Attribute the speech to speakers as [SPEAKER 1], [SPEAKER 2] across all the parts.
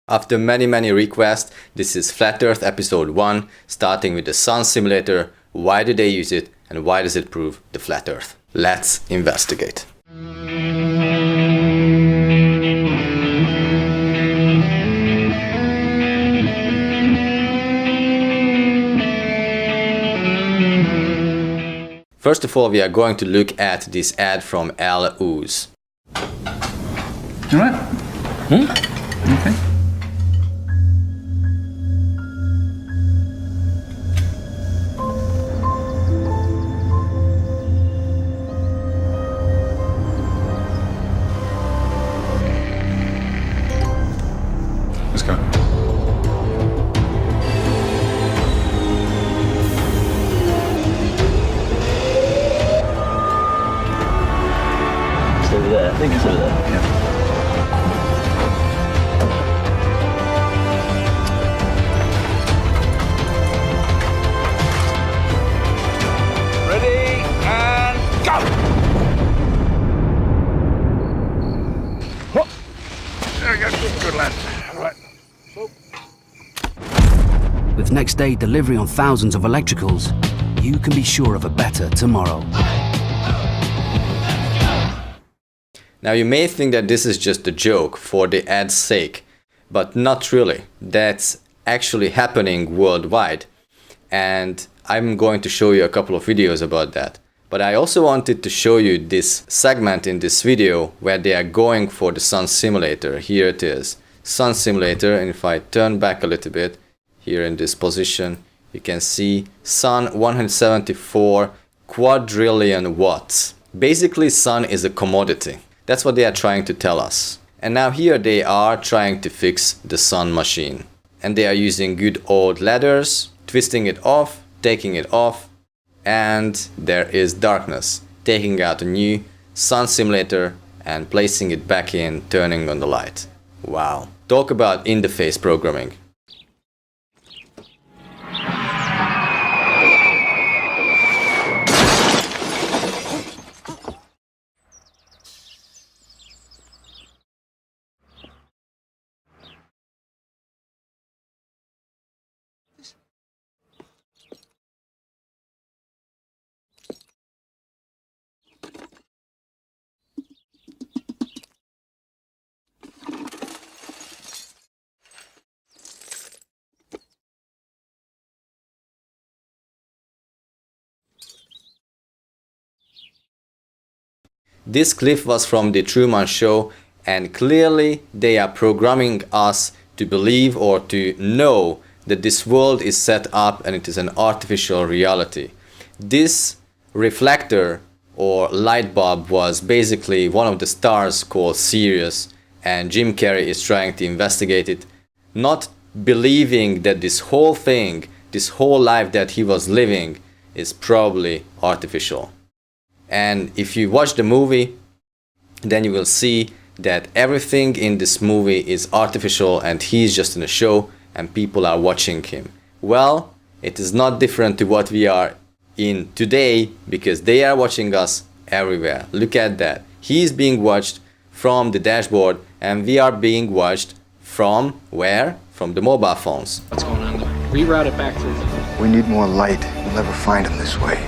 [SPEAKER 1] After many requests, this is Flat Earth episode 1, starting with the sun simulator. Why do they use it and why does it prove the flat Earth? Let's investigate. First of all, we are going to look at this ad from Al Ooze.
[SPEAKER 2] Alright. Okay. Let's go.
[SPEAKER 3] It's over there. I think it's over there.
[SPEAKER 2] Yeah.
[SPEAKER 4] Ready and go! Whoop. There we go. Good lad. All right.
[SPEAKER 5] With next day delivery on thousands of electricals, you can be sure of a better tomorrow.
[SPEAKER 1] Now you may think that this is just a joke for the ad's sake, but not really. That's actually happening worldwide, and I'm going to show you a couple of videos about that. But I also wanted to show you this segment in this video where they are going for the sun simulator. Here it is, sun simulator, and if I turn back a little bit, here in this position, you can see sun 174 quadrillion watts. Basically, sun is a commodity. That's what they are trying to tell us. And now here they are trying to fix the sun machine. And they are using good old ladders, twisting it off, taking it off, and there is darkness. Taking out a new sun simulator and placing it back in, turning on the light. Wow. Talk about in-the-face programming. This clip was from the Truman Show, and clearly they are programming us to believe or to know that this world is set up and it is an artificial reality. This reflector or light bulb was basically one of the stars called Sirius, and Jim Carrey is trying to investigate it, not believing that this whole thing, this whole life that he was living is probably artificial. And if you watch the movie, then you will see that everything in this movie is artificial and he's just in a show and people are watching him. Well, it is not different to what we are in today because they are watching us everywhere. Look at that. He's being watched from the dashboard and we are being watched from where? From the mobile phones.
[SPEAKER 6] What's going on? Reroute it back to...
[SPEAKER 7] We need more light. We'll never find him this way.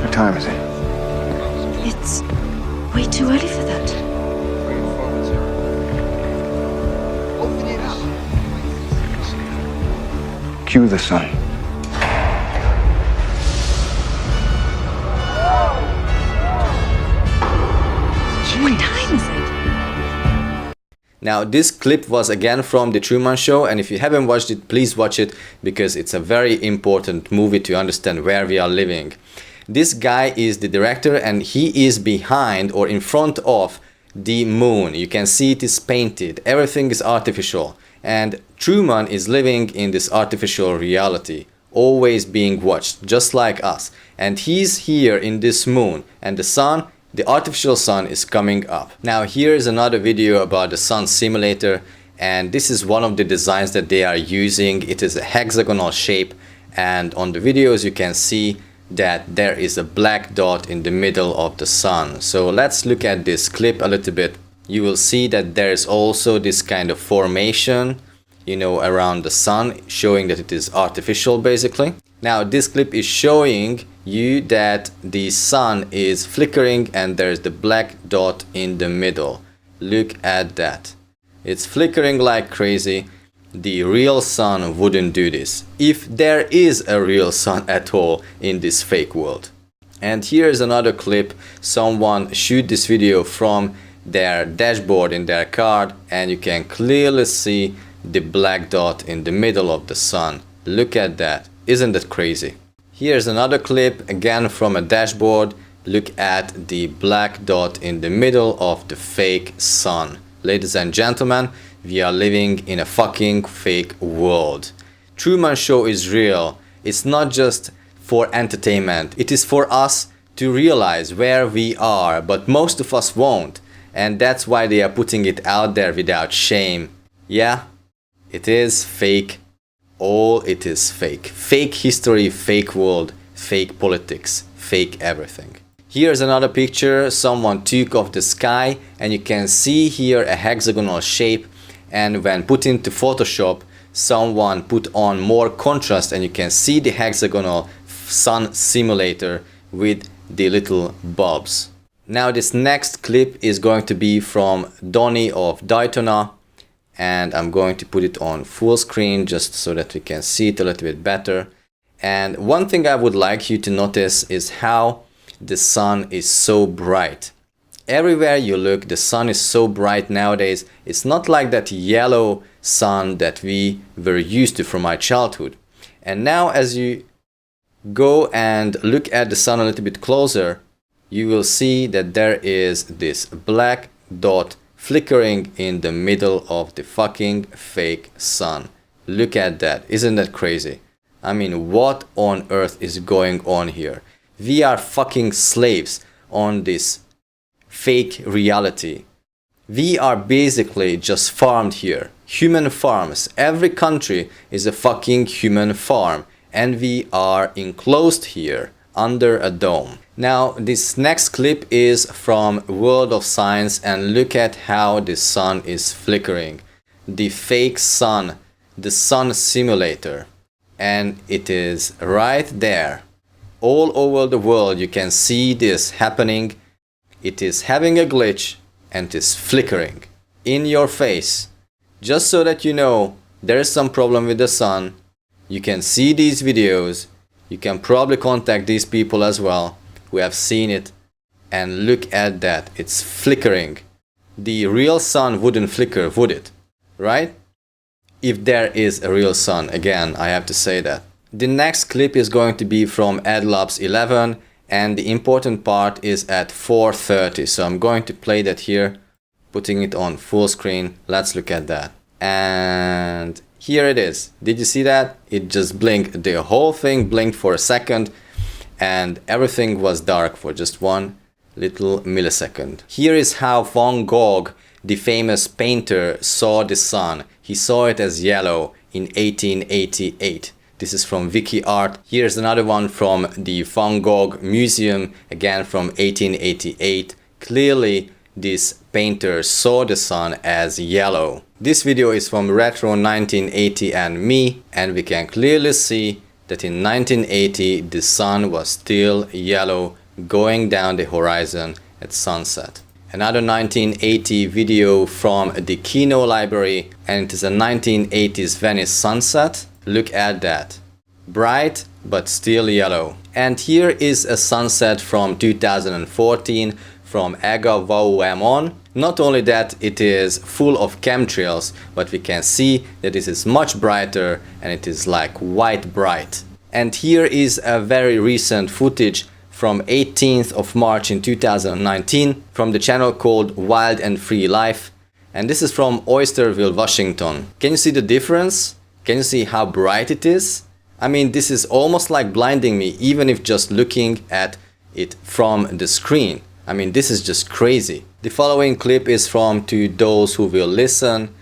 [SPEAKER 7] What time is it?
[SPEAKER 8] It's way too early for that.
[SPEAKER 7] Cue the sun.
[SPEAKER 8] What time is it?
[SPEAKER 1] Now this clip was again from the Truman Show, and if you haven't watched it, please watch it because it's a very important movie to understand where we are living. This guy is the director and he is behind or in front of the moon. You can see it is painted. Everything is artificial. And Truman is living in this artificial reality, always being watched, just like us. And he's here in this moon and the sun, the artificial sun is coming up. Now here is another video about the sun simulator, and this is one of the designs that they are using. It is a hexagonal shape, and on the videos you can see that there is a black dot in the middle of the sun. So let's look at this clip a little bit. You will see that there is also this kind of formation, you know, around the sun, showing that it is artificial basically. Now this clip is showing you that the sun is flickering and there's the black dot in the middle. Look at that. It's flickering like crazy. The real sun wouldn't do this, if there is a real sun at all in this fake world. And here's another clip. Someone shoot this video from their dashboard in their car, and you can clearly see the black dot in the middle of the sun. Look at that. Isn't that crazy? Here's another clip, again from a dashboard. Look at the black dot in the middle of the fake sun. Ladies and gentlemen, we are living in a fucking fake world. Truman Show is real. It's not just for entertainment. It is for us to realize where we are, but most of us won't. And that's why they are putting it out there without shame. Yeah, it is fake. All it is fake. Fake history, fake world, fake politics, fake everything. Here's another picture someone took of the sky, and you can see here a hexagonal shape, and when put into Photoshop, someone put on more contrast and you can see the hexagonal sun simulator with the little bulbs. Now this next clip is going to be from Donny of Daytona, and I'm going to put it on full screen just so that we can see it a little bit better. And one thing I would like you to notice is how the sun is so bright. Everywhere you look, the sun is so bright nowadays. It's not like that yellow sun that we were used to from my childhood. And now as you go and look at the sun a little bit closer, you will see that there is this black dot flickering in the middle of the fucking fake sun. Look at that. Isn't that crazy? I mean, what on earth is going on here? We are fucking slaves on this fake reality. We are basically just farmed here. Human farms. Every country is a fucking human farm. And we are enclosed here under a dome. Now this next clip is from World of Science, and look at how the sun is flickering. The fake sun, the sun simulator. And it is right there. All over the world you can see this happening. It is having a glitch and it is flickering in your face. Just so that you know there is some problem with the sun. You can see these videos. You can probably contact these people as well who have seen it. And look at that. It's flickering. The real sun wouldn't flicker, would it? Right? If there is a real sun. Again, I have to say that. The next clip is going to be from AdLabs 11. And the important part is at 4:30. So I'm going to play that here. Putting it on full screen. Let's look at that. And here it is. Did you see that? It just blinked. The whole thing blinked for a second. And everything was dark for just one little millisecond. Here is how Van Gogh, the famous painter, saw the sun. He saw it as yellow in 1888. This is from Wiki Art. Here's another one from the Van Gogh Museum, again from 1888. Clearly, this painter saw the sun as yellow. This video is from Retro 1980 and Me, and we can clearly see that in 1980 the sun was still yellow going down the horizon at sunset. Another 1980 video from the Kino Library, and it is a 1980s Venice sunset. Look at that. Bright but still yellow. And here is a sunset from 2014 from Agavaouemon. Not only that, it is full of chemtrails, but we can see that this is much brighter and it is like white bright. And here is a very recent footage from 18th of March in 2019 from the channel called Wild and Free Life. And this is from Oysterville, Washington. Can you see the difference? Can you see how bright it is? I mean, this is almost like blinding me, even if just looking at it from the screen. I mean, this is just crazy. The following clip is from To Those Who Will Listen,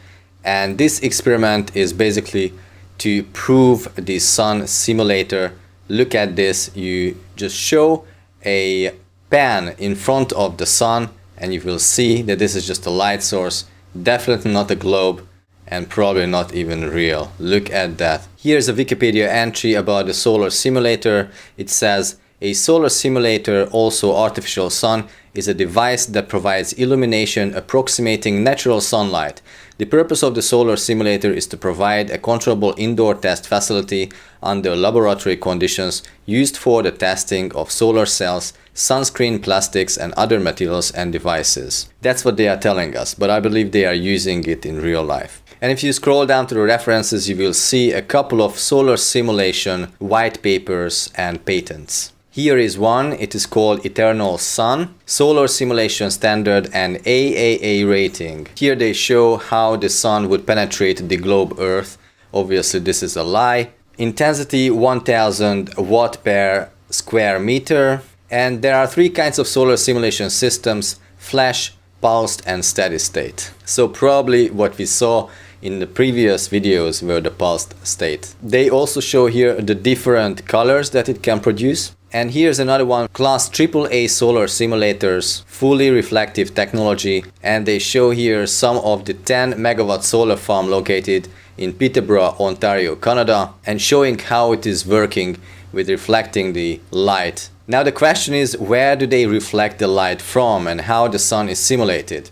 [SPEAKER 1] and this experiment is basically to prove the sun simulator look at this, you just show a pan in front of the sun and you will see that this is just a light source, definitely not a globe and probably not even real. Look at that. Here's a Wikipedia entry about the solar simulator. It says, a solar simulator, also artificial sun, is a device that provides illumination approximating natural sunlight. The purpose of the solar simulator is to provide a controllable indoor test facility under laboratory conditions used for the testing of solar cells, sunscreen, plastics and other materials and devices. That's what they are telling us, but I believe they are using it in real life. And if you scroll down to the references, you will see a couple of solar simulation white papers and patents. Here is one, it is called Eternal Sun, Solar Simulation Standard and AAA rating. Here they show how the sun would penetrate the globe Earth. Obviously this is a lie. Intensity 1000 watt per square meter. And there are three kinds of solar simulation systems: flash, pulsed and steady state. So probably what we saw in the previous videos were the pulsed state. They also show here the different colors that it can produce. And here's another one, class AAA solar simulators, fully reflective technology, and they show here some of the 10 megawatt solar farm located in Peterborough, Ontario, Canada, and showing how it is working with reflecting the light. Now the question is, where do they reflect the light from and how the sun is simulated?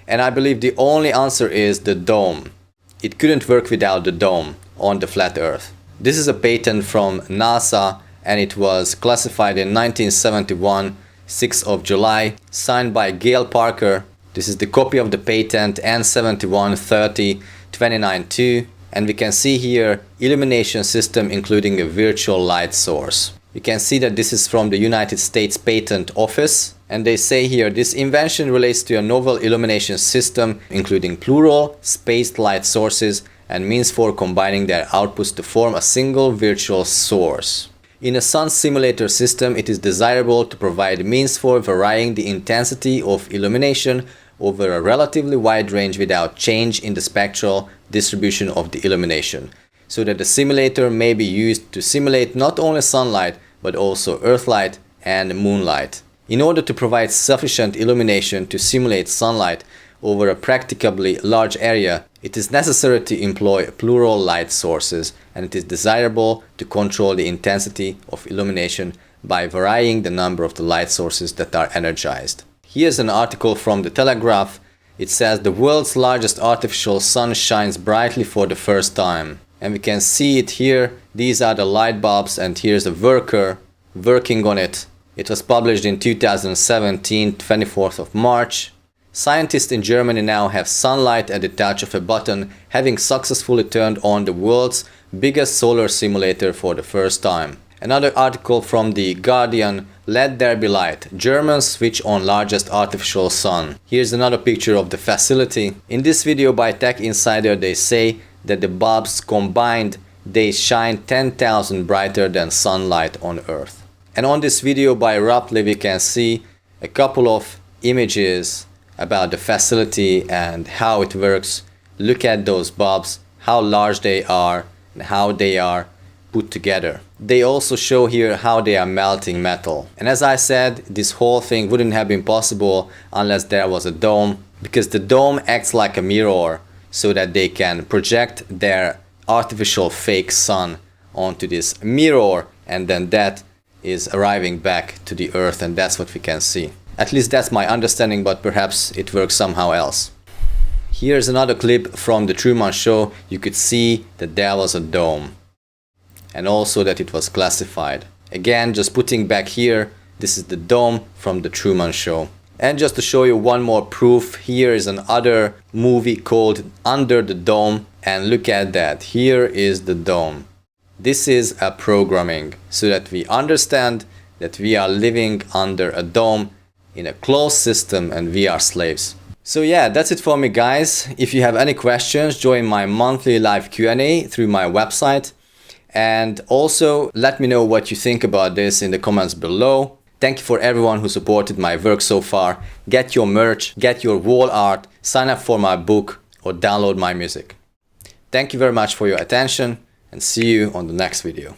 [SPEAKER 1] And I believe the only answer is the dome. It couldn't work without the dome on the flat Earth. This is a patent from NASA and it was classified in 1971, 6th of July, signed by Gail Parker. This is the copy of the patent N7130-29-2, and we can see here illumination system including a virtual light source. You can see that this is from the United States Patent Office, and they say here this invention relates to a novel illumination system including plural, spaced light sources and means for combining their outputs to form a single virtual source. In a sun simulator system, it is desirable to provide means for varying the intensity of illumination over a relatively wide range without change in the spectral distribution of the illumination, so that the simulator may be used to simulate not only sunlight but also earthlight and moonlight. In order to provide sufficient illumination to simulate sunlight over a practicably large area, it is necessary to employ plural light sources, and it is desirable to control the intensity of illumination by varying the number of the light sources that are energized. Here's an article from the Telegraph. It says the world's largest artificial sun shines brightly for the first time. And we can see it here. These are the light bulbs and here's a worker working on it. It was published in 2017, 24th of March. Scientists in Germany now have sunlight at the touch of a button, having successfully turned on the world's biggest solar simulator for the first time. Another article from The Guardian, Let There Be Light, Germans switch on largest artificial sun. Here's another picture of the facility. In this video by Tech Insider, they say that the bulbs combined, they shine 10,000 brighter than sunlight on Earth. And on this video by Rapley, we can see a couple of images about the facility and how it works. Look at those bulbs, how large they are and how they are put together. They also show here how they are melting metal. And as I said, this whole thing wouldn't have been possible unless there was a dome, because the dome acts like a mirror so that they can project their artificial fake sun onto this mirror, and then that is arriving back to the Earth, and that's what we can see. At least that's my understanding, but perhaps it works somehow else. Here's another clip from the Truman Show. You could see that there was a dome and also that it was classified. Again, just putting back here, this is the dome from the Truman Show. And just to show you one more proof, here is another movie called Under the Dome, and look at that. Here is the dome. This is a programming so that we understand that we are living under a dome in a closed system and we are slaves. So yeah, that's it for me guys. If you have any questions, join my monthly live Q&A through my website. And also let me know what you think about this in the comments below. Thank you for everyone who supported my work so far. Get your merch, get your wall art, sign up for my book or download my music. Thank you very much for your attention and see you on the next video.